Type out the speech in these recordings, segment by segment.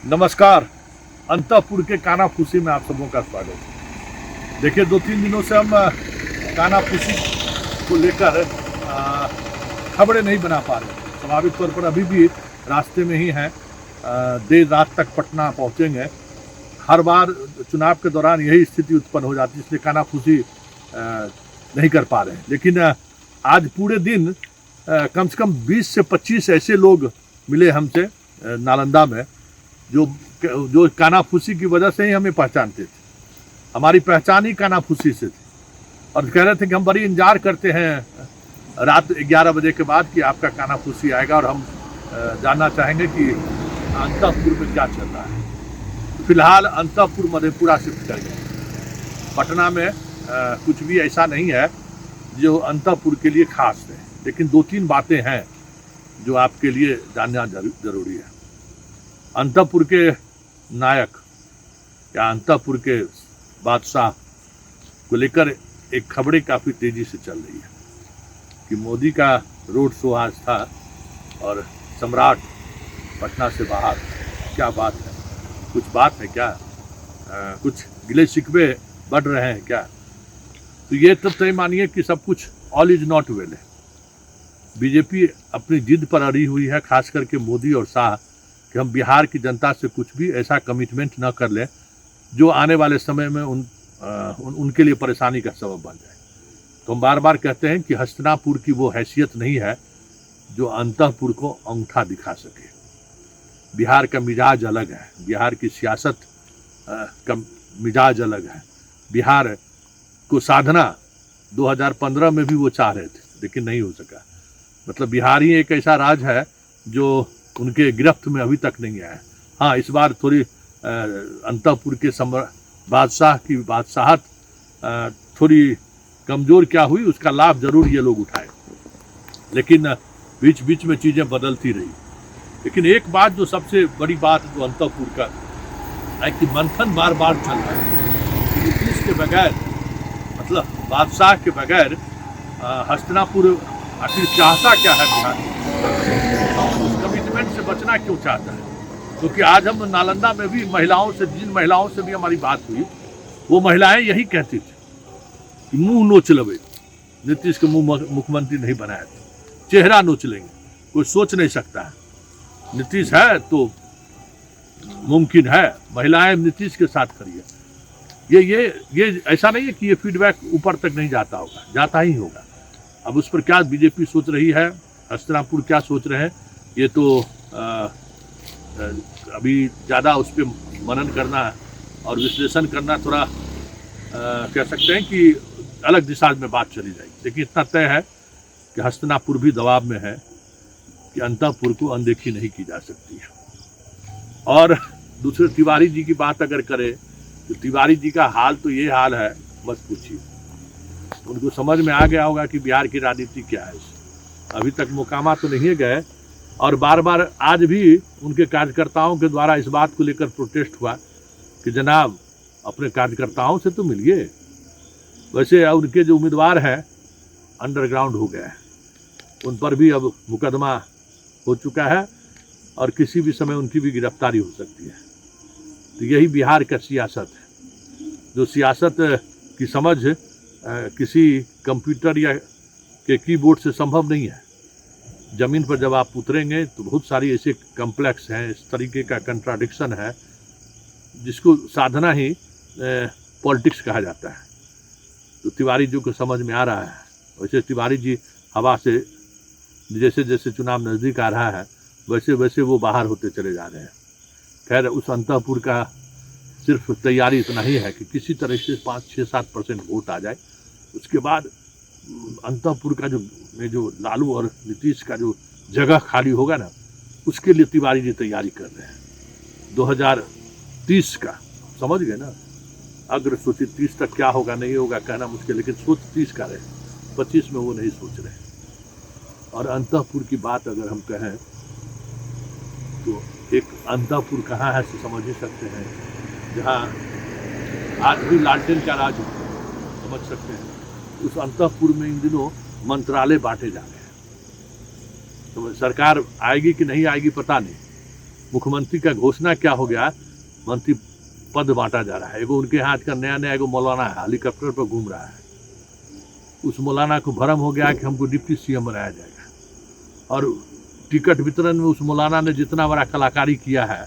नमस्कार। अंतःपुर के कानाफूसी में आप सबों का स्वागत है। देखिए, 2-3 दिनों से हम कानाफूसी को लेकर खबरें नहीं बना पा रहे। स्वाभाविक तौर पर अभी भी रास्ते में ही हैं। देर रात तक पटना पहुंचेंगे। हर बार चुनाव के दौरान यही स्थिति उत्पन्न हो जाती है, इसलिए कानाफूसी नहीं कर पा रहे हैं। लेकिन आज पूरे दिन कम से कम 20 से 25 ऐसे लोग मिले हमसे नालंदा में जो कानाफूसी की वजह से ही हमें पहचानते थे। हमारी पहचान ही कानाफूसी से थी और कह रहे थे कि हम बड़ी इंतजार करते हैं रात 11 बजे के बाद कि आपका कानाफूसी आएगा और हम जानना चाहेंगे कि अंतःपुर में क्या चल रहा है। फिलहाल अंतःपुर मधेपुरा शिफ्ट कर गए। पटना में कुछ भी ऐसा नहीं है जो अंतःपुर के लिए खास है, लेकिन 2-3 बातें हैं जो आपके लिए जानना जरूरी है। अंतःपुर के नायक या अंतःपुर के बादशाह को लेकर एक खबरें काफ़ी तेज़ी से चल रही है कि मोदी का रोड शो आज था और सम्राट पटना से बाहर। क्या बात है? कुछ बात है क्या? कुछ गिले शिकवे बढ़ रहे हैं क्या? तो ये तब तय मानिए कि सब कुछ ऑल इज नॉट वेल है। बीजेपी अपनी जिद पर अड़ी हुई है, खास करके मोदी और शाह, कि हम बिहार की जनता से कुछ भी ऐसा कमिटमेंट न कर लें जो आने वाले समय में उनके लिए परेशानी का सबब बन जाए। तो हम बार बार कहते हैं कि हस्तिनापुर की वो हैसियत नहीं है जो अंतःपुर को अंगूठा दिखा सके। बिहार का मिजाज अलग है, बिहार की सियासत का मिजाज अलग है। बिहार को साधना 2015 में भी वो चाह रहे थे, लेकिन नहीं हो सका। मतलब बिहार ही एक ऐसा राज्य है जो उनके गिरफ्त में अभी तक नहीं आया। हाँ, इस बार थोड़ी अंतःपुर के बादशाह की बादशाहत थोड़ी कमज़ोर क्या हुई, उसका लाभ जरूर ये लोग उठाए, लेकिन बीच बीच में चीज़ें बदलती रही। लेकिन एक बात जो सबसे बड़ी बात जो अंतःपुर का है कि मंथन बार बार चल रहा है कि नीतीश के बगैर, मतलब बादशाह के बगैर हस्तिनापुर आखिर चाहता क्या है बिहार? उस कमिटमेंट से बचना क्यों चाहता है? क्योंकि आज हम नालंदा में भी जिन महिलाओं से भी हमारी बात हुई, वो महिलाएं यही कहती थी कि मुंह नोच लवे, नीतीश के मुंह मुख्यमंत्री नहीं बनाया था, चेहरा नोच लेंगे, कोई सोच नहीं सकता है। नीतीश है तो मुमकिन है, महिलाएं नीतीश के साथ खड़ी है। ये ऐसा नहीं है कि ये फीडबैक ऊपर तक नहीं जाता होगा, जाता ही होगा। अब उस पर क्या बीजेपी सोच रही है, हस्तिनापुर क्या सोच रहे हैं, ये तो अभी ज़्यादा उस पर मनन करना और विश्लेषण करना थोड़ा कह सकते हैं कि अलग दिशा में बात चली जाएगी। लेकिन इतना तय है कि हस्तिनापुर भी दबाव में है कि अंतःपुर को अनदेखी नहीं की जा सकती है। और दूसरे तिवारी जी की बात अगर करें तो तिवारी जी का हाल तो ये हाल है, बस पूछिए। उनको समझ में आ गया होगा कि बिहार की राजनीति क्या है। अभी तक मोकामा तो नहीं गए और बार बार आज भी उनके कार्यकर्ताओं के द्वारा इस बात को लेकर प्रोटेस्ट हुआ कि जनाब अपने कार्यकर्ताओं से तो मिलिए। वैसे उनके जो उम्मीदवार हैं अंडरग्राउंड हो गए हैं, उन पर भी अब मुकदमा हो चुका है और किसी भी समय उनकी भी गिरफ्तारी हो सकती है। तो यही बिहार का सियासत है, जो सियासत की समझ किसी कंप्यूटर या के कीबोर्ड से संभव नहीं है। ज़मीन पर जब आप उतरेंगे तो बहुत सारी ऐसे कॉम्प्लेक्स हैं, इस तरीके का कंट्राडिक्शन है जिसको साधना ही पॉलिटिक्स कहा जाता है। तो तिवारी जी को समझ में आ रहा है। वैसे तिवारी जी हवा से जैसे जैसे चुनाव नज़दीक आ रहा है वैसे वैसे वो बाहर होते चले जा रहे हैं। खैर, उस अंतःपुर का सिर्फ तैयारी इतना ही है कि किसी तरह से 5-6-7% वोट आ जाए। उसके बाद अंतःपुर का जो लालू और नीतीश का जो जगह खाली होगा ना, उसके लिए तिवारी जी तैयारी कर रहे हैं 2030 का। समझ गए ना? अगर सोचिए 30 तक क्या होगा नहीं होगा कहना मुश्किल, लेकिन सोच 30 का रहे, 25 में वो नहीं सोच रहे। और अंतःपुर की बात अगर हम कहें तो एक अंतःपुर कहाँ है तो समझ ही सकते हैं, जहाँ आज भी लालटेन का राज समझ सकते हैं। उस अंतःपुर में इन दिनों मंत्रालय बांटे जा रहे हैं। तो सरकार आएगी कि नहीं आएगी पता नहीं, मुख्यमंत्री का घोषणा क्या हो गया, मंत्री पद बांटा जा रहा है। एगो उनके हाथ का नया नया एगो मौलाना है, हेलीकॉप्टर पर घूम रहा है। उस मौलाना को भरम हो गया कि हमको डिप्टी सीएम बनाया जाएगा। और टिकट वितरण में उस मौलाना ने जितना बड़ा कलाकारी किया है,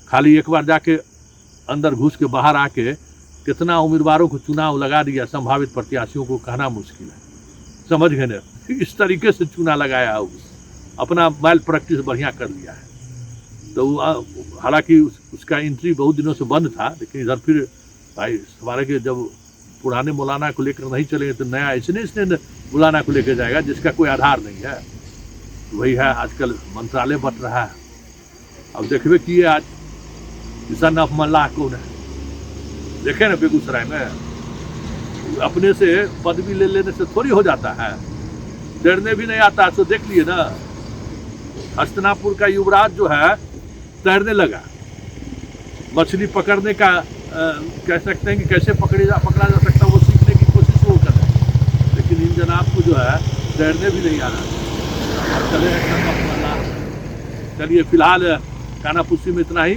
खाली एक बार जाके अंदर घुस के बाहर आके कितना उम्मीदवारों को चुनाव लगा दिया, संभावित प्रत्याशियों को कहना मुश्किल है। समझ गए ना, इस तरीके से चुना लगाया, अपना माइल प्रैक्टिस बढ़िया कर लिया है। तो हालांकि उसका एंट्री बहुत दिनों से बंद था, लेकिन इधर फिर भाई हमारे के जब पुराने मौलाना को लेकर नहीं चलेंगे तो नया इसने मौलाना को लेकर जाएगा जिसका कोई आधार नहीं है। तो वही है, आजकल मंत्रालय बट रहा है। अब देखबे किए आज किसान ऑफ मल्लाह कौन है, देखे ना बेगूसराय में अपने से पदवी ले लेने से थोड़ी हो जाता है, तैरने भी नहीं आता। तो देख लिए ना, हस्तिनापुर का युवराज जो है तैरने लगा, मछली पकड़ने का कह सकते हैं कि कैसे पकड़ा जा सकता है, वो सीखने की कोशिश वो कर रहे हैं। लेकिन इन जनाब को जो है तैरने भी नहीं आ रहा। चलिए फिलहाल कानाफूसी में इतना ही,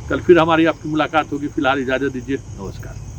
कल फिर हमारी आपकी मुलाकात होगी। फिलहाल इजाज़त दीजिए, नमस्कार।